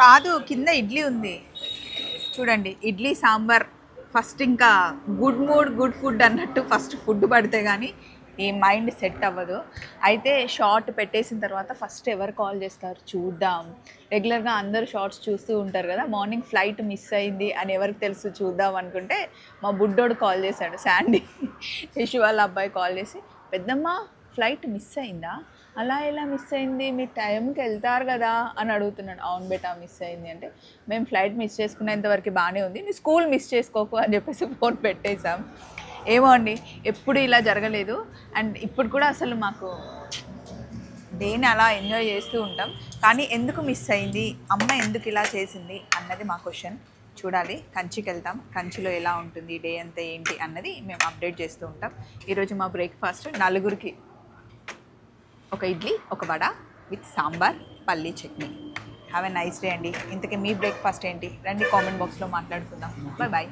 కాదు, కింద ఇడ్లీ ఉంది చూడండి. ఇడ్లీ సాంబార్ ఫస్ట్. ఇంకా గుడ్ మూడ్ గుడ్ ఫుడ్ అన్నట్టు ఫస్ట్ ఫుడ్ పడితే కానీ ఈ మైండ్ సెట్ అవ్వదు. అయితే షార్ట్ పెట్టేసిన తర్వాత ఫస్ట్ ఎవరు కాల్ చేస్తారు చూద్దాం. రెగ్యులర్గా అందరూ షార్ట్స్ చూస్తూ ఉంటారు కదా. మార్నింగ్ ఫ్లైట్ మిస్ అయింది అని ఎవరికి తెలుసు చూద్దాం అనుకుంటే మా బుడ్డోడు కాల్ చేశాడు, శాండీ యశు వాళ్ళ అబ్బాయి కాల్ చేసి, పెద్దమ్మ ఫ్లైట్ మిస్ అయిందా? అలా ఎలా మిస్ అయింది, మీ టైంకి వెళ్తారు కదా అని అడుగుతున్నాడు. అవును బేటా మిస్ అయింది అంటే, మేము ఫ్లైట్ మిస్ చేసుకునేంతవరకు బాగానే ఉంది, నీ స్కూల్ మిస్ చేసుకోకు అని చెప్పేసి ఫోన్ పెట్టేశాం. ఏమో అండి, ఎప్పుడు ఇలా జరగలేదు. అండ్ ఇప్పుడు కూడా అసలు మాకు దేన్ని అలా ఎంజాయ్ చేస్తూ ఉంటాం. కానీ ఎందుకు మిస్ అయింది, అమ్మ ఎందుకు ఇలా చేసింది అన్నది మా క్వశ్చన్. చూడాలి, కంచికి వెళ్తాం, కంచిలో ఎలా ఉంటుంది డే అంతా ఏంటి అన్నది మేము అప్డేట్ చేస్తూ ఉంటాం. ఈరోజు మా బ్రేక్ఫాస్ట్ నలుగురికి ఒక ఇడ్లీ, ఒక వడ విత్ సాంబార్, పల్లీ chutney. Have a nice day అండి. ఇంతకీ మీ బ్రేక్ఫాస్ట్ ఏంటి రండి, కామెంట్ బాక్స్లో మాట్లాడుకుందాం. Bye bye.